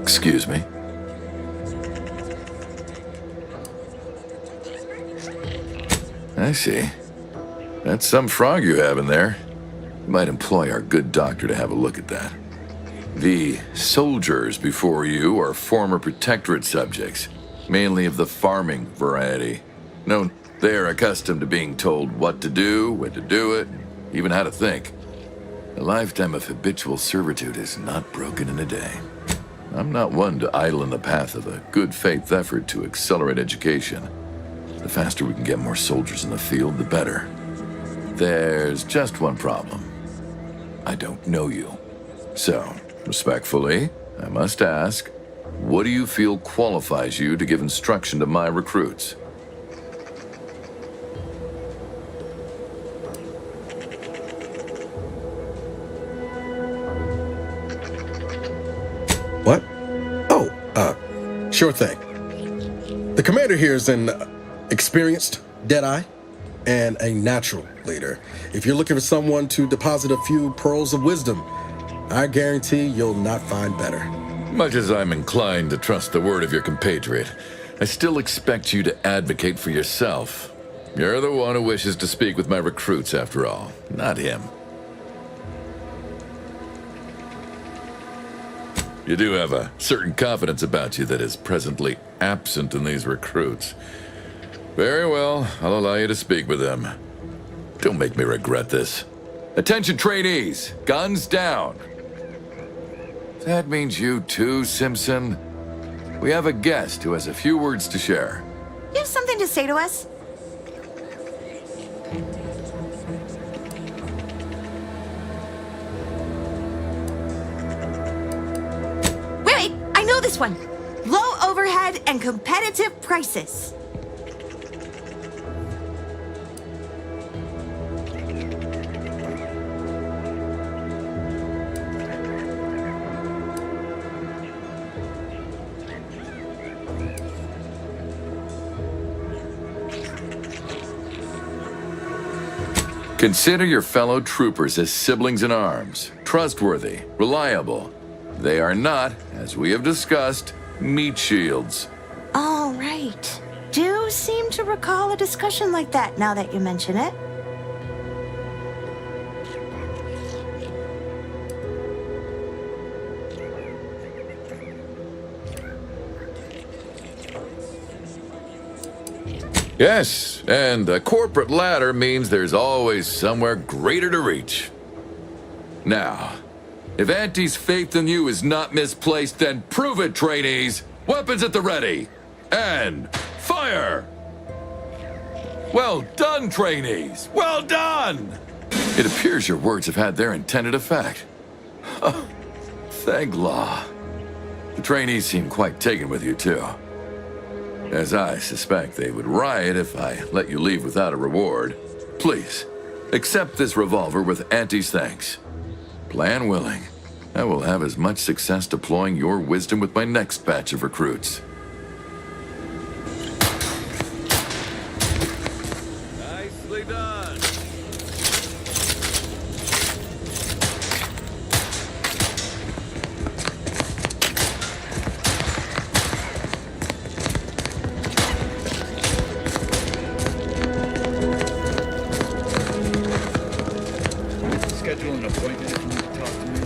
Excuse me? I see. That's some frog you have in there. You might employ our good doctor to have a look at that. The soldiers before you are former protectorate subjects, mainly of the farming variety. No, they're accustomed to being told what to do, when to do it, even how to think. A lifetime of habitual servitude is not broken in a day. I'm not one to idle in the path of a good faith effort to accelerate education. The faster we can get more soldiers in the field, the better. There's just one problem. I don't know you. So, respectfully, I must ask, what do you feel qualifies you to give instruction to my recruits? What? Oh, sure thing. The commander here is an experienced Deadeye and a natural leader. If you're looking for someone to deposit a few pearls of wisdom, I guarantee you'll not find better. Much as I'm inclined to trust the word of your compatriot, I still expect you to advocate for yourself. You're the one who wishes to speak with my recruits, after all, not him. You do have a certain confidence about you that is presently absent in these recruits. Very well, I'll allow you to speak with them. Don't make me regret this. Attention trainees, guns down. That means you too, Simpson. We have a guest who has a few words to share. You have something to say to us? Wait, I know this one. Low overhead and competitive prices. Consider your fellow troopers as siblings in arms, trustworthy, reliable. They are not, as we have discussed, meat shields. All right. Do seem to recall a discussion like that now that you mention it. Yes, and a corporate ladder means there's always somewhere greater to reach. Now, if Auntie's faith in you is not misplaced, then prove it, trainees! Weapons at the ready! And fire! Well done, trainees! Well done! It appears your words have had their intended effect. Oh, thank law. The trainees seem quite taken with you, too. As I suspect they would riot if I let you leave without a reward. Please, accept this revolver with Auntie's thanks. Plan willing, I will have as much success deploying your wisdom with my next batch of recruits. Nicely done. Schedule an appointment if you need to talk to me.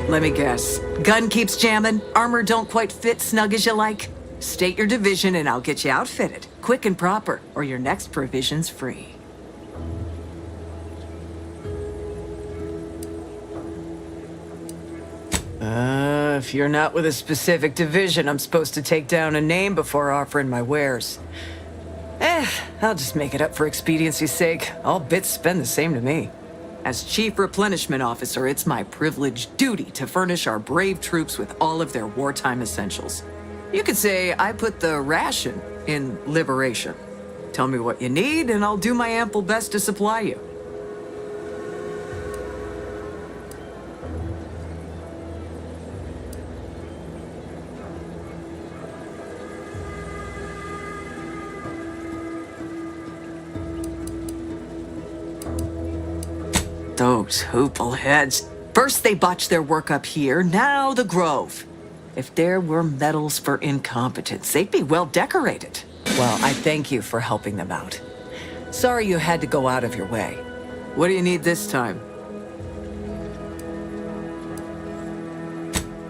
Let me guess. Gun keeps jamming, armor don't quite fit snug as you like. State your division and I'll get you outfitted. Quick and proper, or your next provision's free. If you're not with a specific division, I'm supposed to take down a name before offering my wares. I'll just make it up for expediency's sake. All bits spend the same to me. As Chief Replenishment Officer, it's my privileged duty to furnish our brave troops with all of their wartime essentials. You could say I put the ration in liberation. Tell me what you need, and I'll do my ample best to supply you. Those hoople heads. First they botched their work up here, now the Grove. If there were medals for incompetence, they'd be well decorated. Well, I thank you for helping them out. Sorry you had to go out of your way. What do you need this time?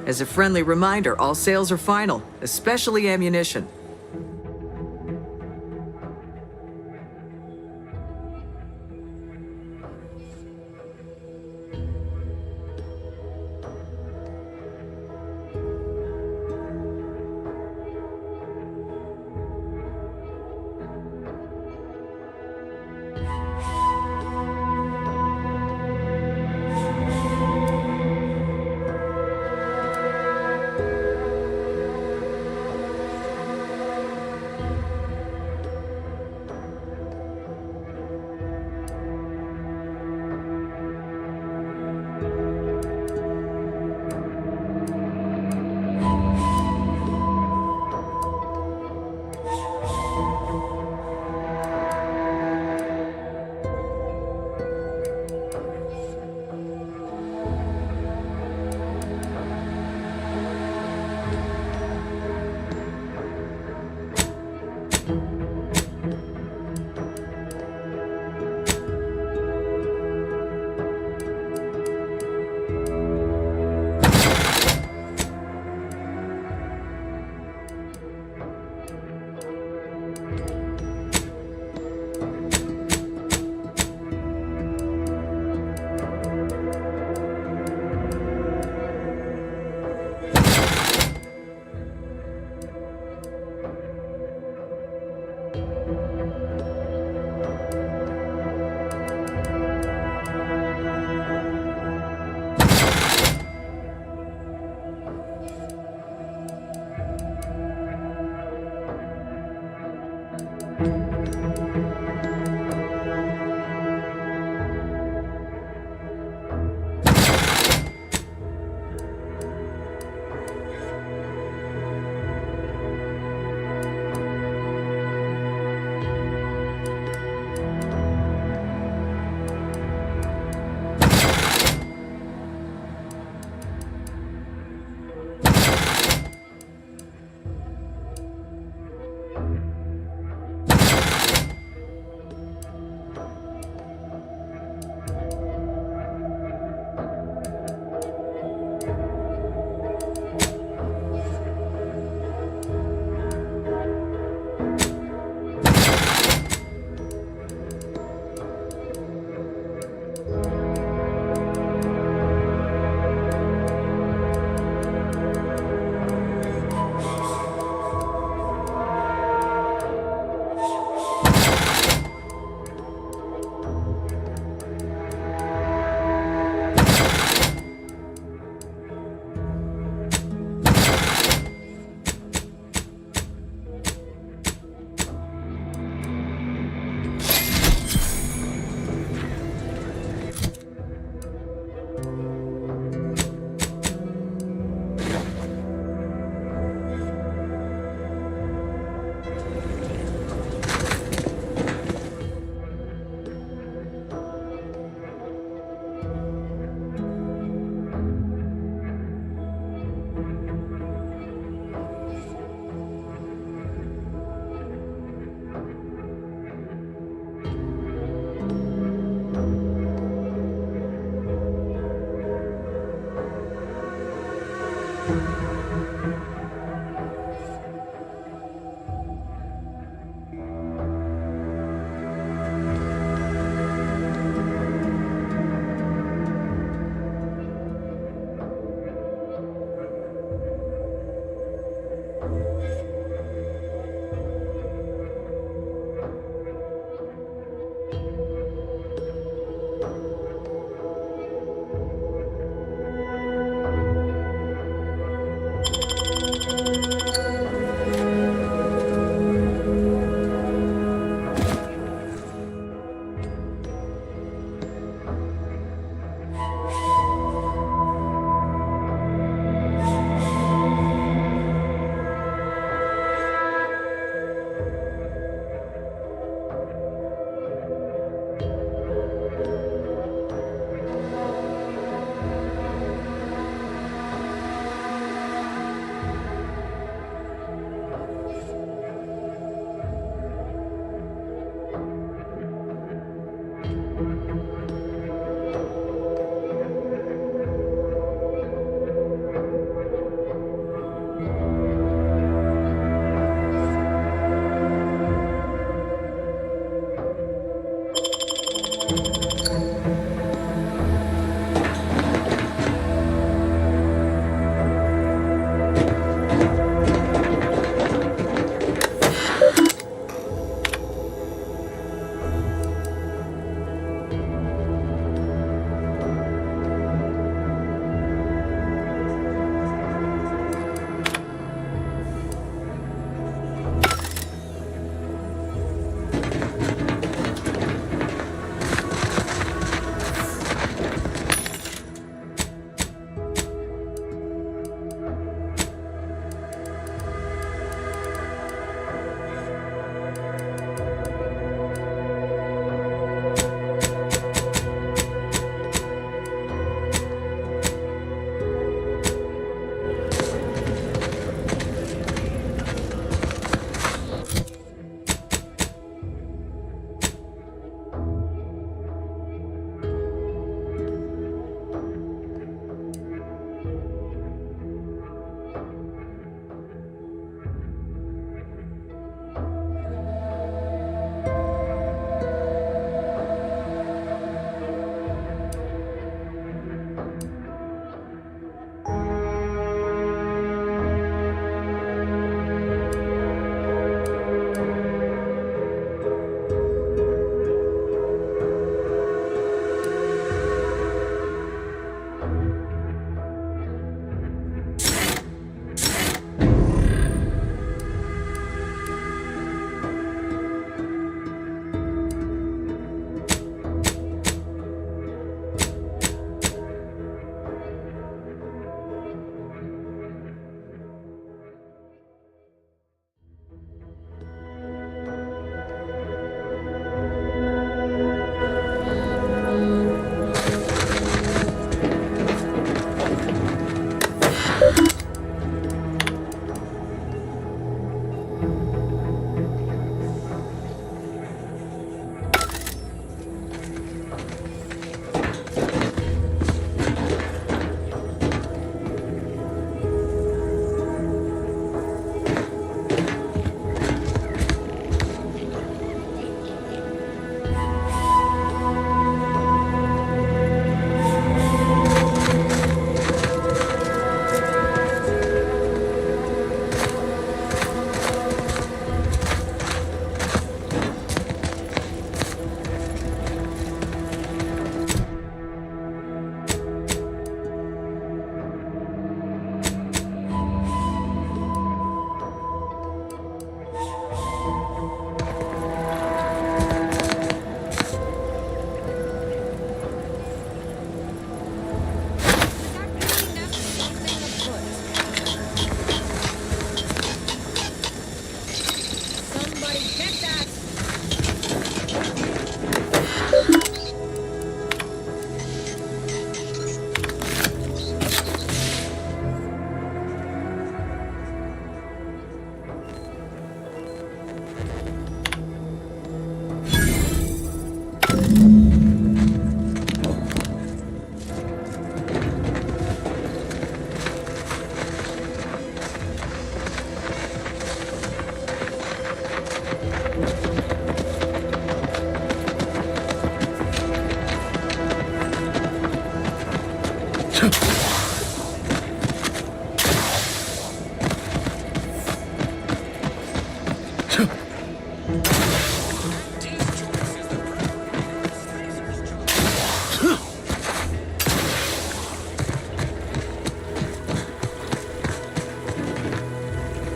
As a friendly reminder, all sales are final, especially ammunition.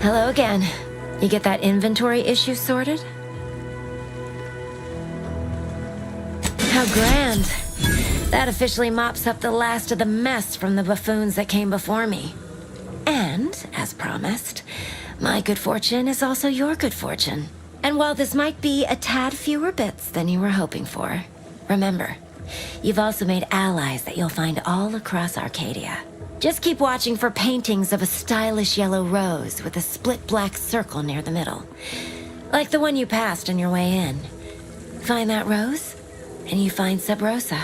Hello again. You get that inventory issue sorted? How grand. That officially mops up the last of the mess from the buffoons that came before me. And, as promised, my good fortune is also your good fortune. And while this might be a tad fewer bits than you were hoping for, remember, you've also made allies that you'll find all across Arcadia. Just keep watching for paintings of a stylish yellow rose with a split black circle near the middle. Like the one you passed on your way in. Find that rose, and you find Sub Rosa.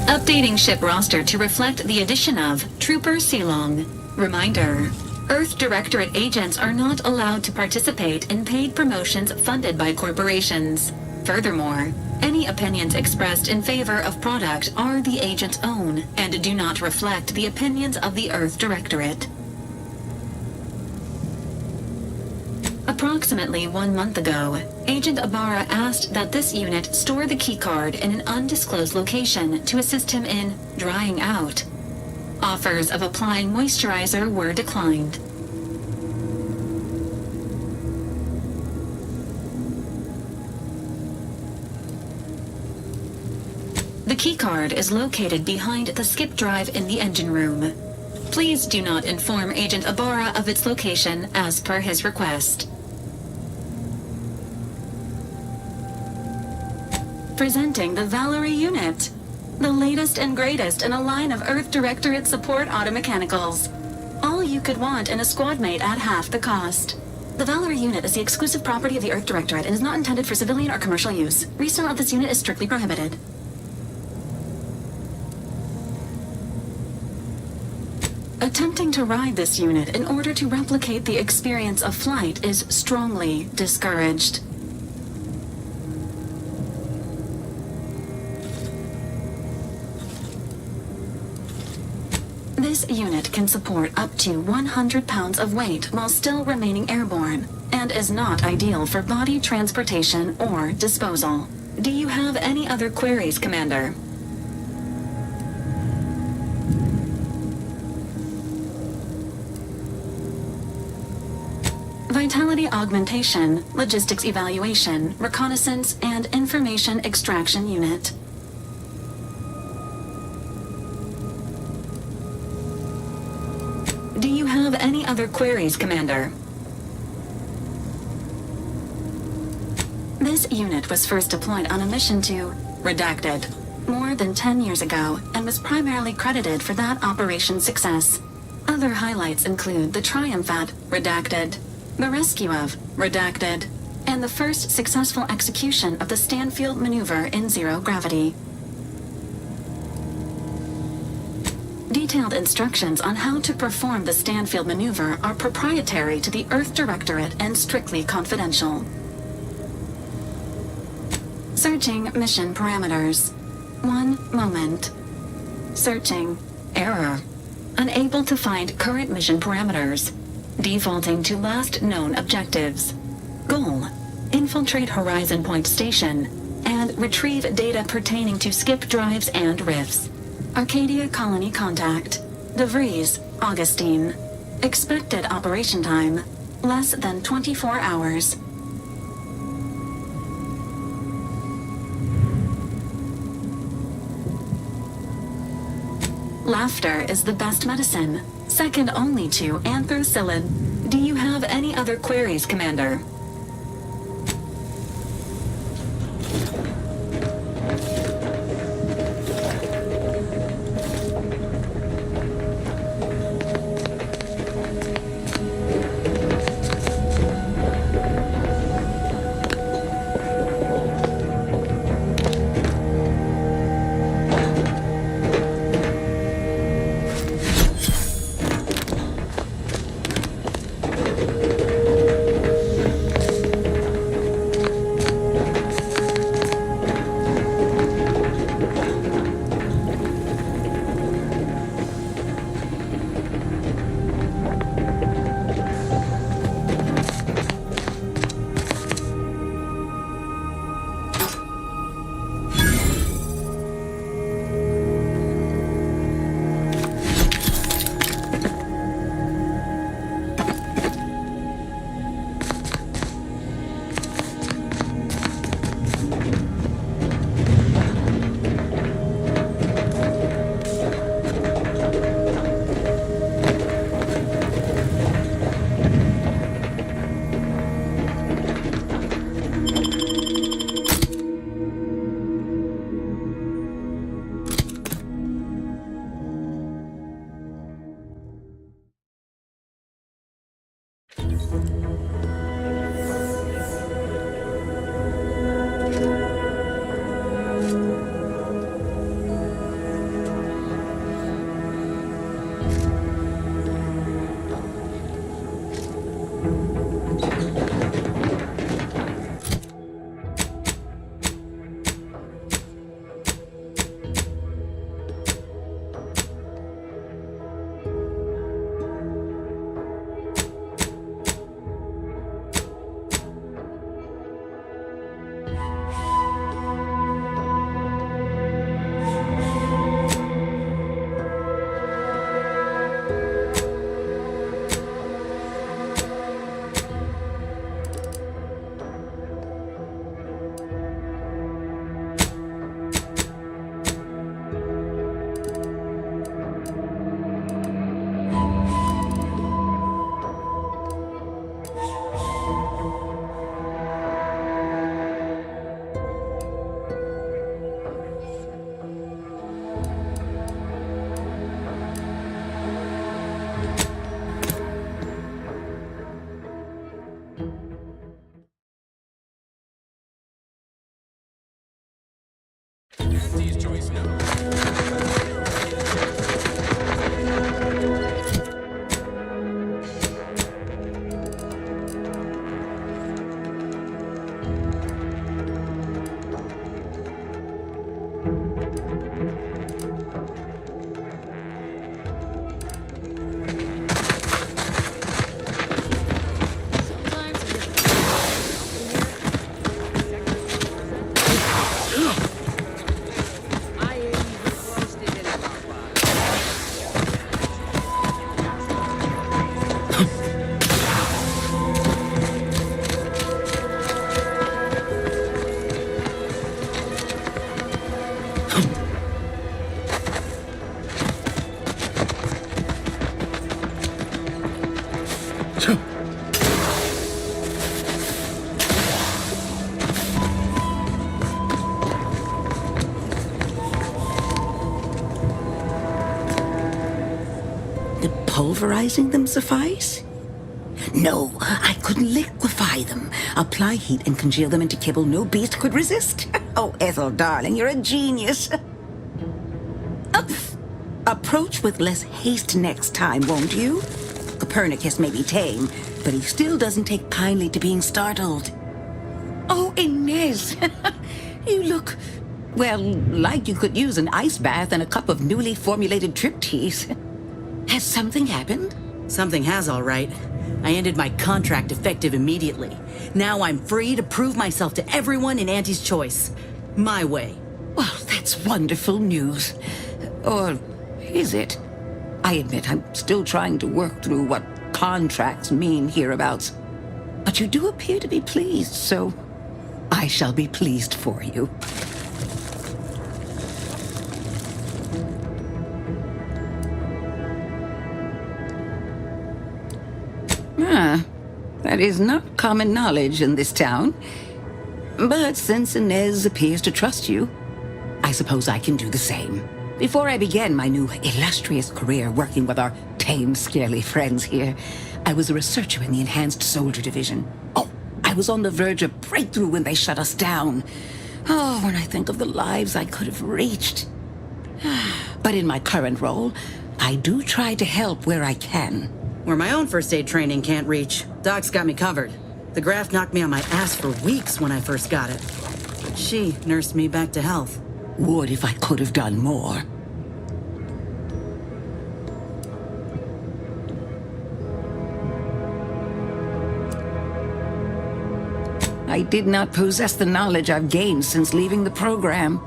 Updating ship roster to reflect the addition of Trooper Silong. Reminder: Earth Directorate agents are not allowed to participate in paid promotions funded by corporations. Furthermore, any opinions expressed in favor of product are the agent's own and do not reflect the opinions of the Earth Directorate. Approximately 1 month ago, Agent Ibarra asked that this unit store the keycard in an undisclosed location to assist him in drying out. Offers of applying moisturizer were declined. The keycard is located behind the skip drive in the engine room. Please do not inform Agent Ibarra of its location as per his request. Presenting the Valerie unit, the latest and greatest in a line of Earth Directorate support automechanicals. All you could want in a squad mate at half the cost. The Valerie unit is the exclusive property of the Earth Directorate and is not intended for civilian or commercial use. Resale of this unit is strictly prohibited. Attempting to ride this unit in order to replicate the experience of flight is strongly discouraged. This unit can support up to 100 pounds of weight while still remaining airborne, and is not ideal for body transportation or disposal. Do you have any other queries, Commander? Vitality augmentation, logistics evaluation, reconnaissance, and information extraction unit. Do you have any other queries, Commander? This unit was first deployed on a mission to Redacted more than 10 years ago and was primarily credited for that operation's success. Other highlights include the triumph at Redacted, the rescue of Redacted, and the first successful execution of the Stanfield maneuver in zero gravity. Detailed instructions on how to perform the Stanfield maneuver are proprietary to the Earth Directorate and strictly confidential. Searching mission parameters. 1 moment. Searching. Error. Unable to find current mission parameters. Defaulting to last known objectives. Goal: infiltrate Horizon Point Station and retrieve data pertaining to skip drives and rifts. Arcadia Colony contact. De Vries, Augustine. Expected operation time: less than 24 hours. Laughter is the best medicine, second only to anthracillin. Do you have any other queries, Commander? Pulverizing them suffice? No, I couldn't liquefy them. Apply heat and congeal them into kibble no beast could resist. Oh, Ethel, darling, you're a genius. Approach with less haste next time, won't you? Copernicus may be tame, but he still doesn't take kindly to being startled. Oh, Inez, you look, well, like you could use an ice bath and a cup of newly formulated trip teas. Has something happened? Something has, all right. I ended my contract effective immediately. Now I'm free to prove myself to everyone in Auntie's Choice. My way. Well, that's wonderful news. Or is it? I admit I'm still trying to work through what contracts mean hereabouts. But you do appear to be pleased, so I shall be pleased for you. That is not common knowledge in this town. But since Inez appears to trust you, I suppose I can do the same. Before I began my new illustrious career working with our tame, scarily friends here, I was a researcher in the Enhanced Soldier Division. Oh, I was on the verge of breakthrough when they shut us down. Oh, when I think of the lives I could have reached. But in my current role, I do try to help where I can. Where my own first aid training can't reach, Doc's got me covered. The graft knocked me on my ass for weeks when I first got it. But she nursed me back to health. Would if I could have done more. I did not possess the knowledge I've gained since leaving the program.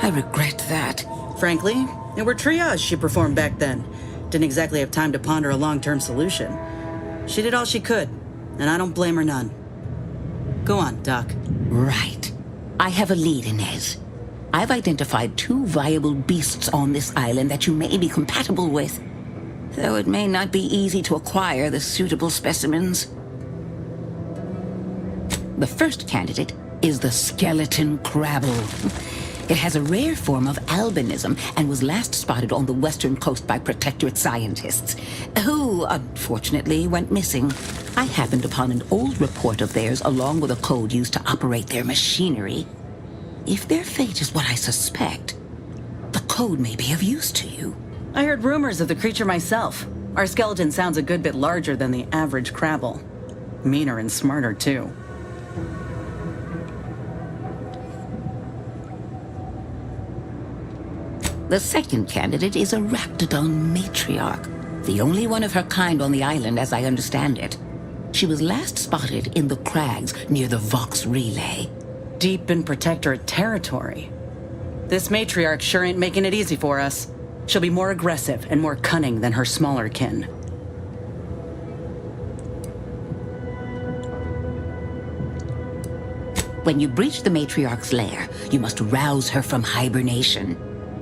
I regret that. Frankly, it were triage she performed back then. Didn't exactly have time to ponder a long-term solution. She did all she could, and I don't blame her none. Go on, Doc. Right. I have a lead, Inez. I've identified 2 viable beasts on this island that you may be compatible with, though it may not be easy to acquire the suitable specimens. The first candidate is the skeleton crabble. It has a rare form of albinism and was last spotted on the western coast by protectorate scientists, who who unfortunately went missing. I happened upon an old report of theirs along with a code used to operate their machinery. If their fate is what I suspect, the code may be of use to you. I heard rumors of the creature myself. Our skeleton sounds a good bit larger than the average Crabble. Meaner and smarter, too. The second candidate is a Raptidon matriarch, the only one of her kind on the island as I understand it. She was last spotted in the crags near the Vox Relay. Deep in Protectorate territory. This matriarch sure ain't making it easy for us. She'll be more aggressive and more cunning than her smaller kin. When you breach the matriarch's lair, you must rouse her from hibernation.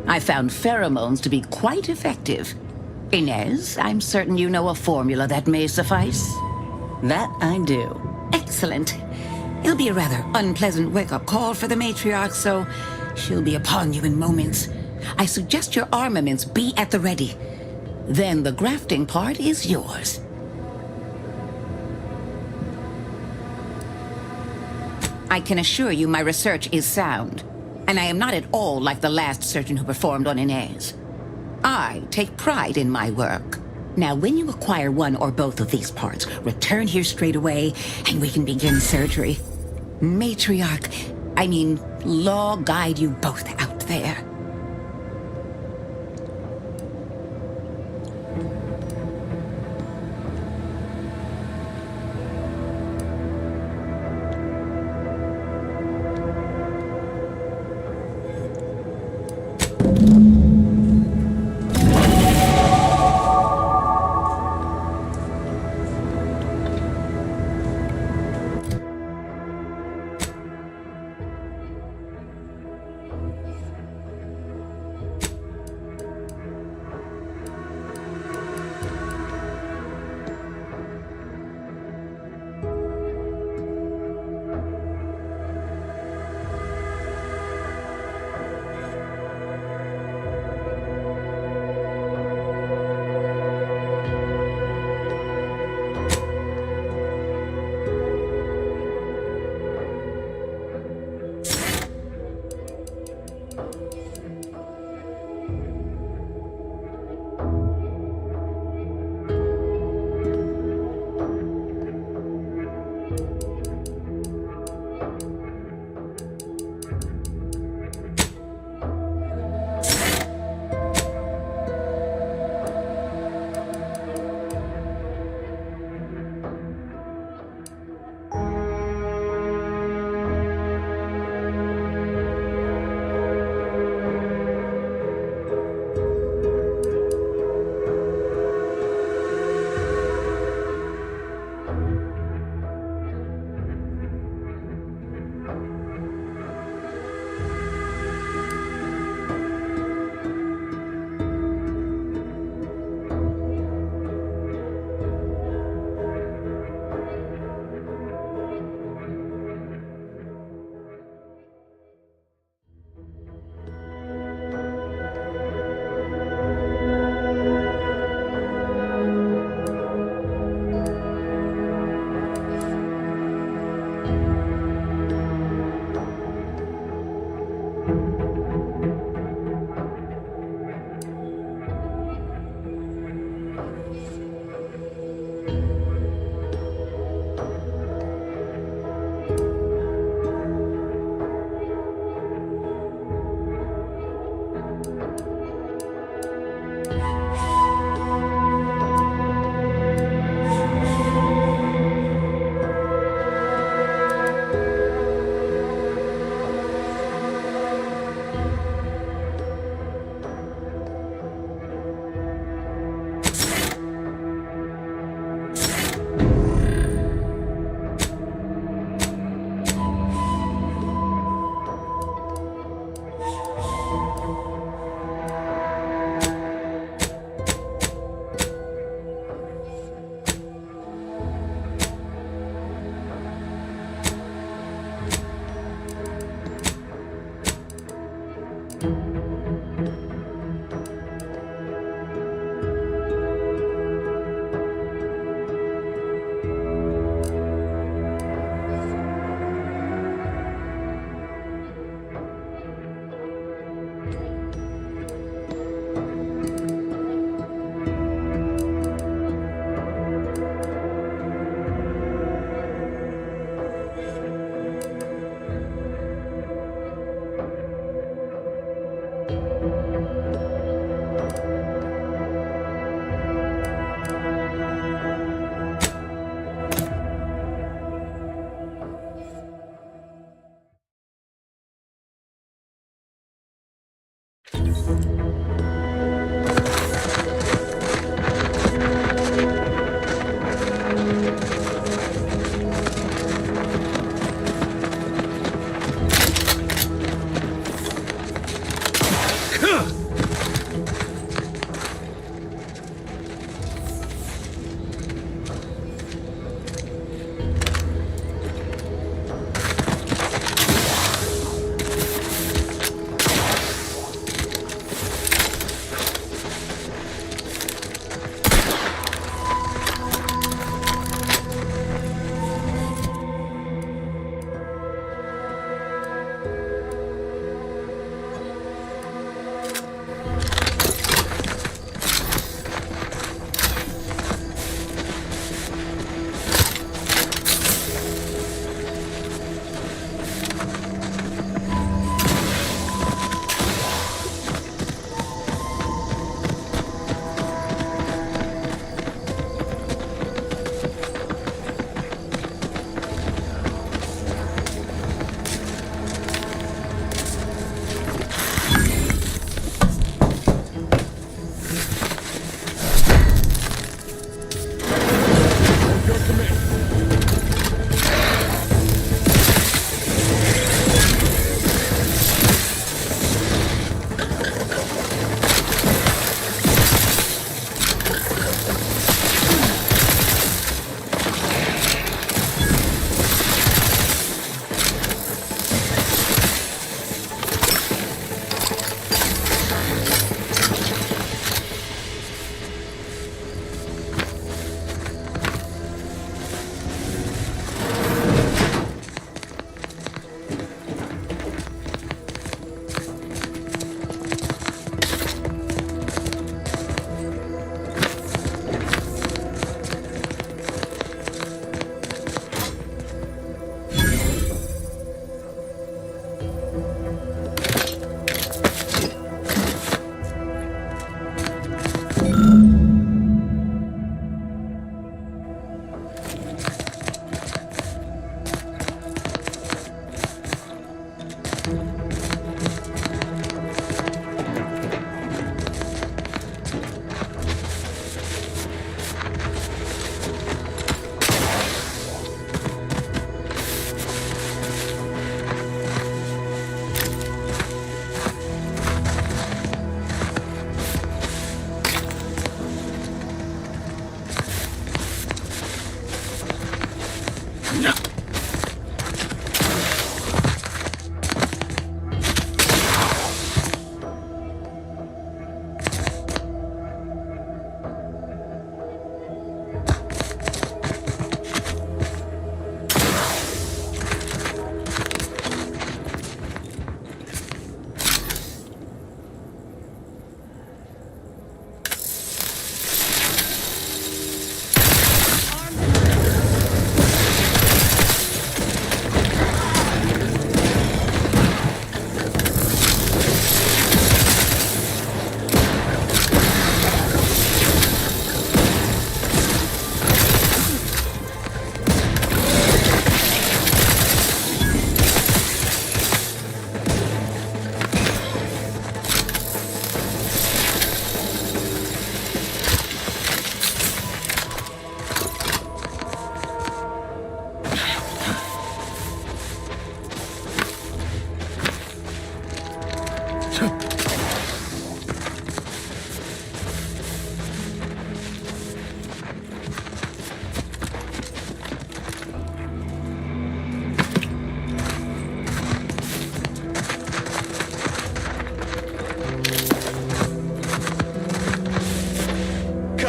I found pheromones to be quite effective. Inez, I'm certain you know a formula that may suffice. That I do. Excellent. It'll be a rather unpleasant wake-up call for the matriarch, so she'll be upon you in moments. I suggest your armaments be at the ready. Then the grafting part is yours. I can assure you my research is sound, and I am not at all like the last surgeon who performed on Inez. I take pride in my work. Now, when you acquire one or both of these parts, return here straight away, and we can begin surgery. Law guide you both out there.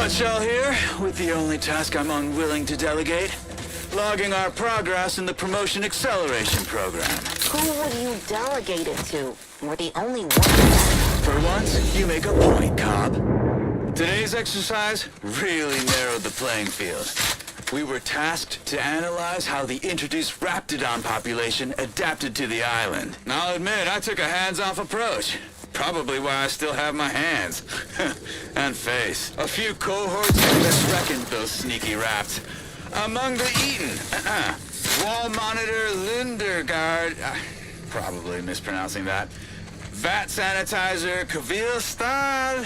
Cutshaw here, with the only task I'm unwilling to delegate. Logging our progress in the Promotion Acceleration Program. Who would you delegate it to? We're the only one. For once, you make a point, Cobb. Today's exercise really narrowed the playing field. We were tasked to analyze how the introduced Raptidon population adapted to the island. I'll admit, I took a hands-off approach. Probably why I still have my hands. And face. A few cohorts misreckoned those sneaky rats. Among the Eaton. Wall Monitor Lindergaard. Probably mispronouncing that. Vat Sanitizer Kavil Stahl.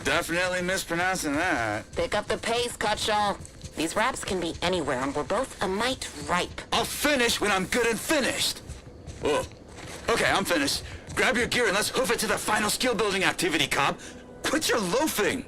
Definitely mispronouncing that. Pick up the pace, Cutshaw. These raps can be anywhere, and we're both a mite ripe. I'll finish when I'm good and finished. Oh, okay, I'm finished. Grab your gear and let's hoof it to the final skill-building activity, Cobb. Quit your loafing.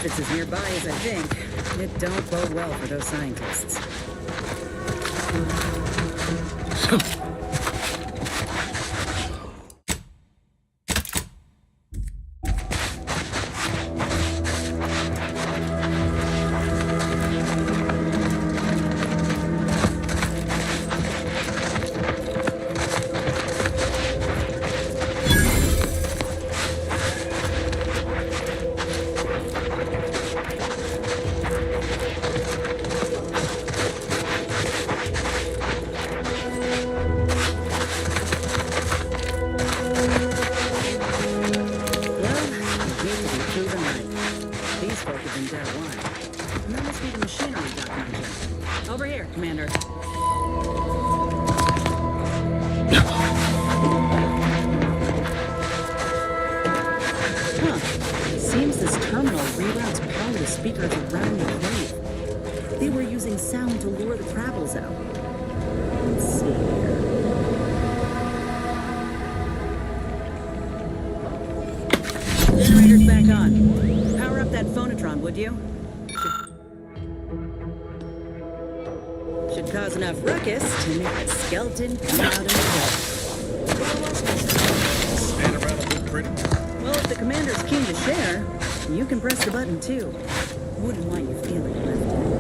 it's as nearby as I think, it don't bode well for those scientists. Over here, Commander. Seems this terminal reroutes power to speakers around the globe. They were using sound to lure the travels out. Let's see here. Generator's back on. Power up that phonotron, would you? Should cause enough enough ruckus to make a skeleton come out in the Stand around and look pretty. dark. Well, if the commander's keen to share, you can press the button too. Wouldn't want you feeling left out.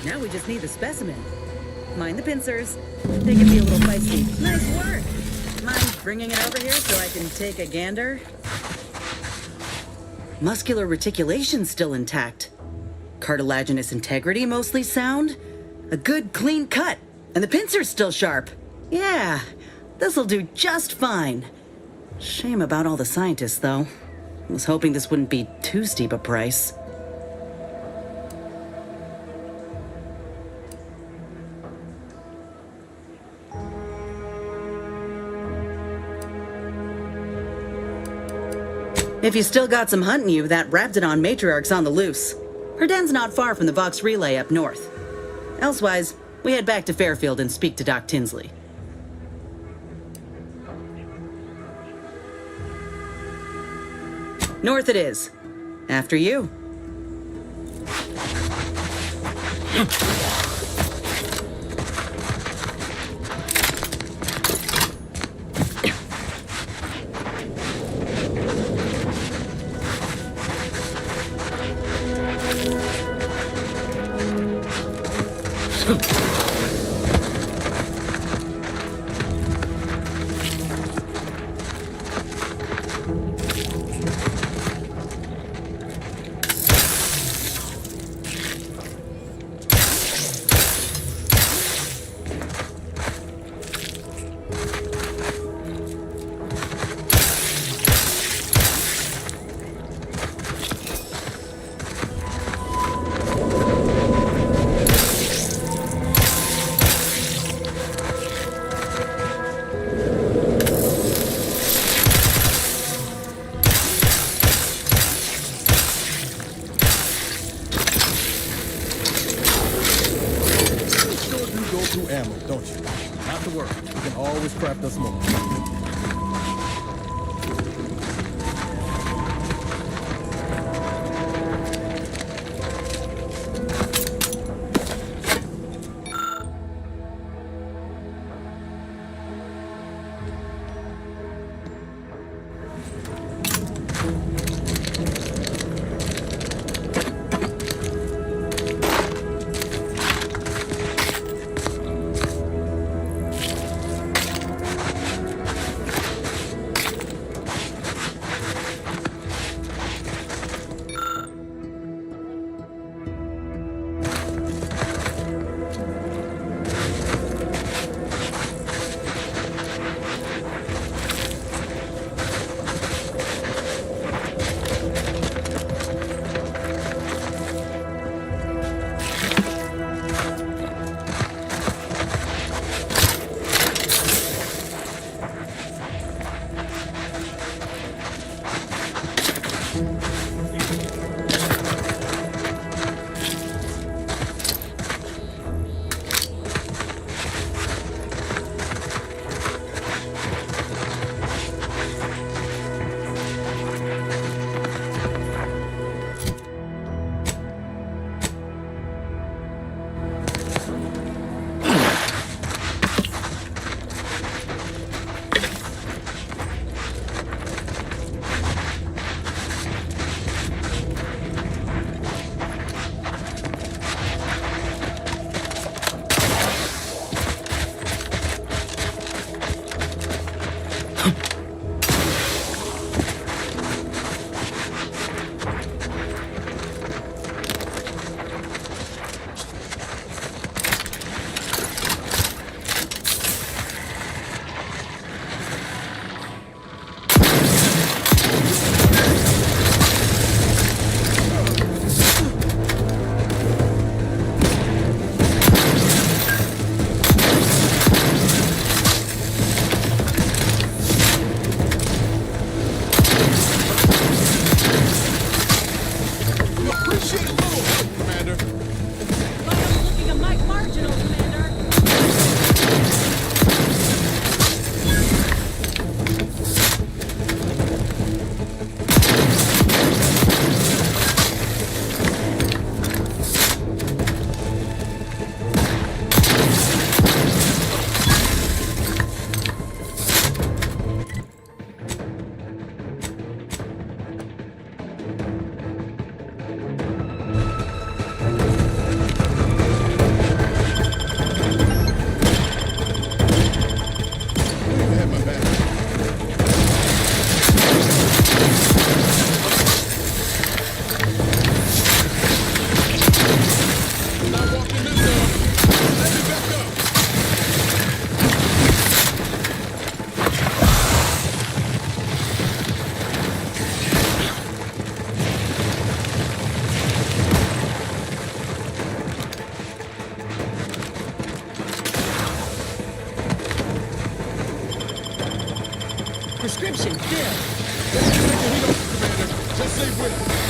Now we just need the specimen. Mind the pincers. They can be a little feisty. Nice work. Mind bringing it over here so I can take a gander? Muscular reticulation's still intact. Cartilaginous integrity mostly sound. A good clean cut. And the pincer's still sharp. Yeah, this'll do just fine. Shame about all the scientists, though. I was hoping this wouldn't be too steep a price. If you still got some hunting you, that Raptidon matriarch's on the loose. Her den's not far from the Vox Relay up north. Elsewise, We head back to Fairfield and speak to Doc Tinsley. North it is. After you. Ammo, don't you? Not to worry. We can always craft us more. Prescription filled. Just stay with it.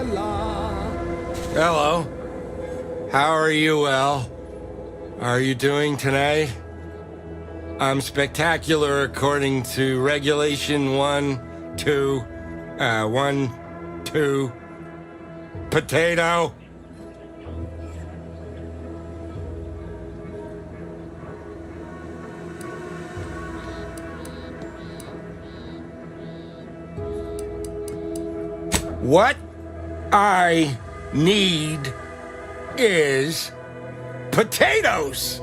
la la. Hello. How are you, El? Are you doing tonight? I'm spectacular according to regulation 1, 2, 1, 2. Potato. What I need is potatoes.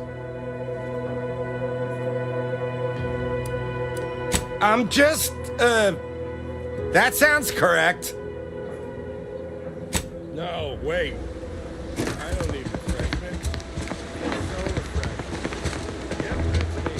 I'm just, that sounds correct. No, wait. I don't need refreshment. No refreshment. Yep, that's me.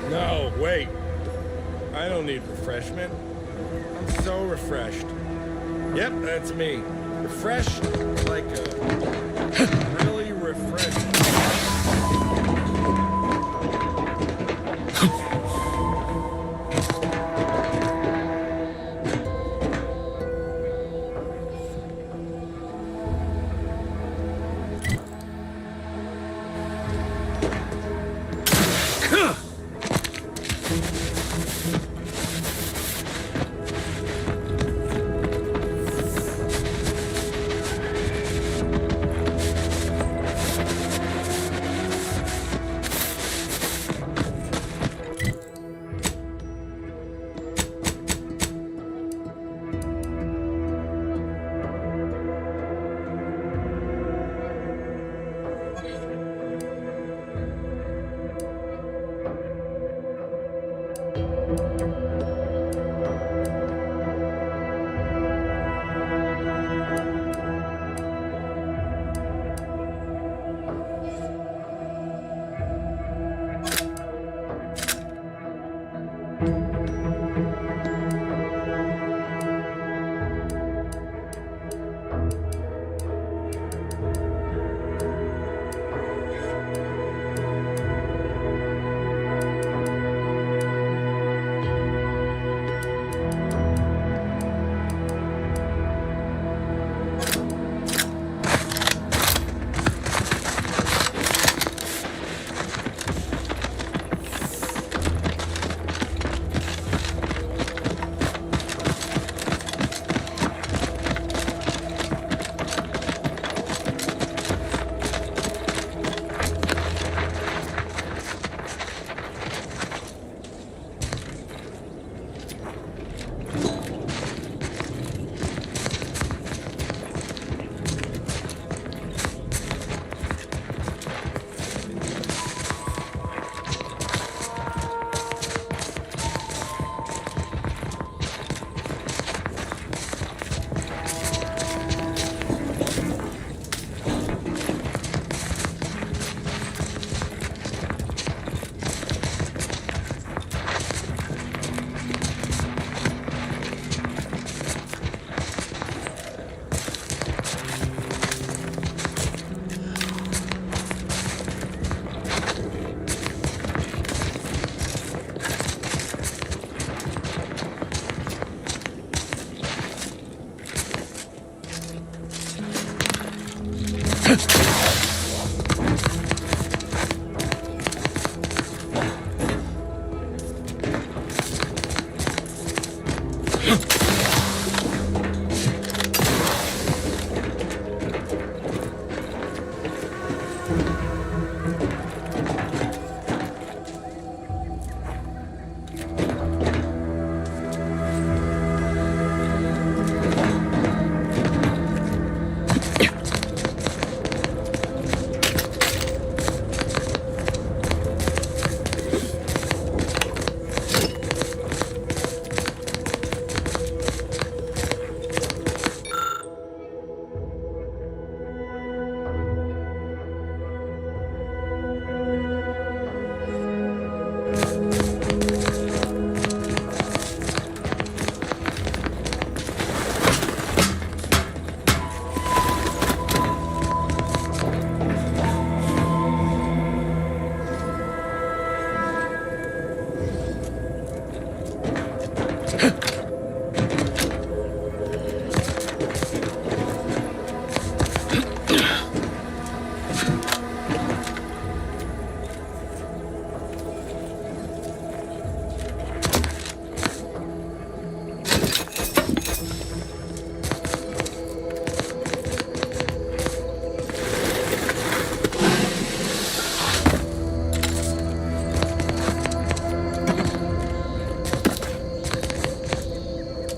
No, wait. I don't need refreshment. I'm so refreshed. Yep, that's me. Refreshed like a really refreshed.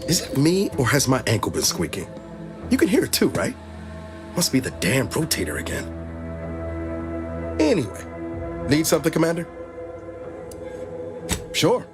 Is it me, or has my ankle been squeaking? You can hear it too, right? Must be the damn rotator again. Anyway, need something, Commander? Sure.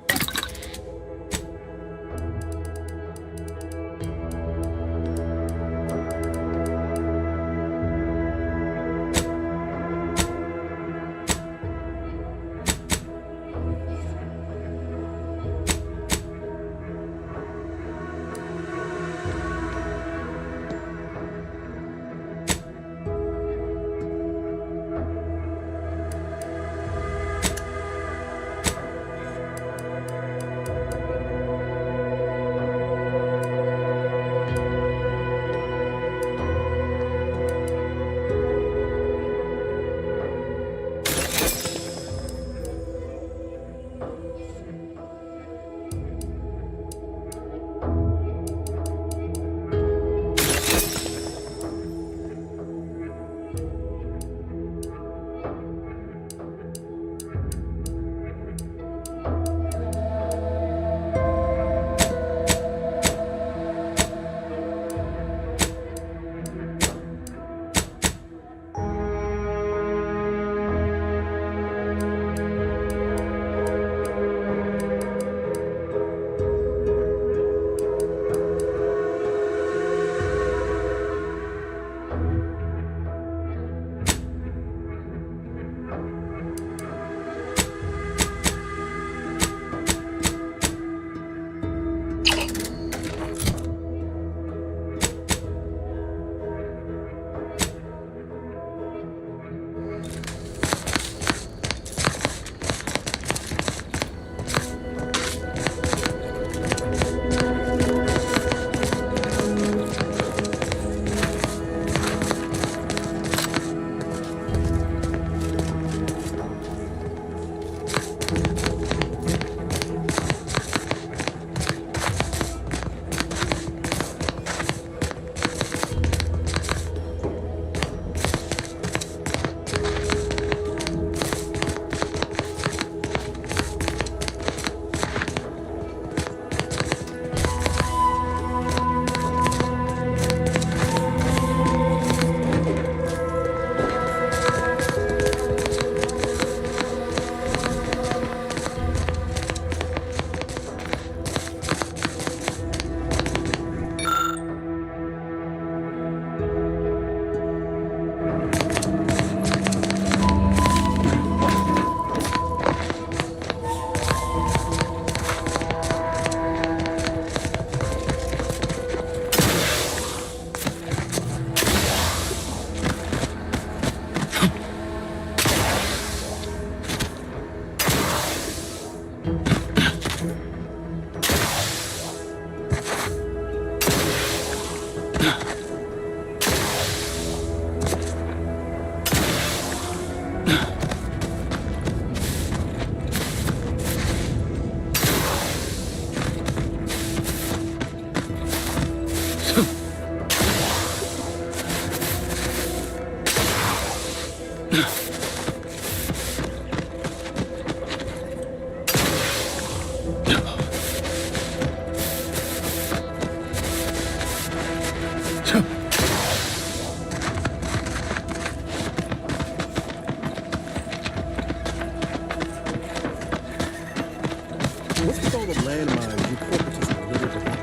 What's with all the landmines you corporates have littered about?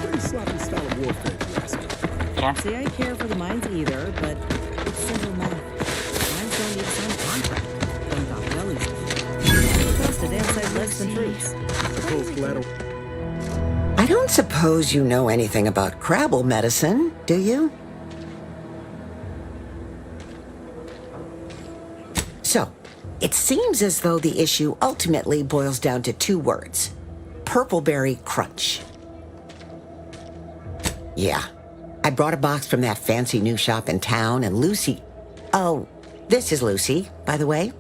Pretty sloppy style of warfare, if you ask me. Can't say I care for the mines either, but it's simple math. Mines don't need to sign a contract. Don't got wellies. It'll cost a damn sight less than fruits. Suppose collateral. I don't suppose you know anything about Crabble medicine, do you? So, it seems as though the issue ultimately boils down to two words. Purpleberry Crunch. Yeah, I brought a box from that fancy new shop in town, and Lucy... Oh, this is Lucy, by the way.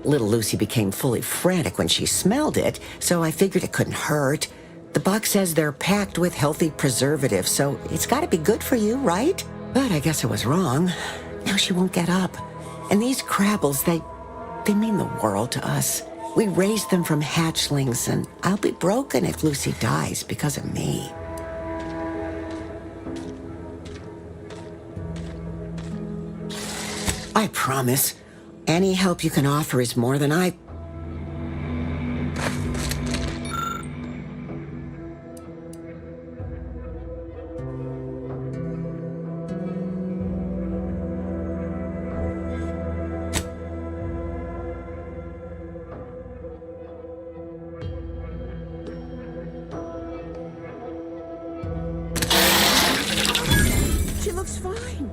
Little Lucy became fully frantic when she smelled it, so I figured it couldn't hurt. The box says they're packed with healthy preservatives, so it's got to be good for you, right? But I guess I was wrong. Now she won't get up. And these Crabbles, they mean the world to us. We raised them from hatchlings, and I'll be broken if Lucy dies because of me. I promise, any help you can offer is more than I... She looks fine.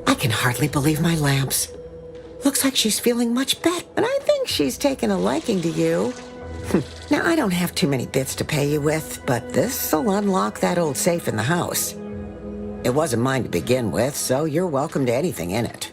I can hardly believe my lamps. Looks like she's feeling much better, and I think she's taken a liking to you. Now, I don't have too many bits to pay you with, but this'll unlock that old safe in the house. It wasn't mine to begin with, so you're welcome to anything in it.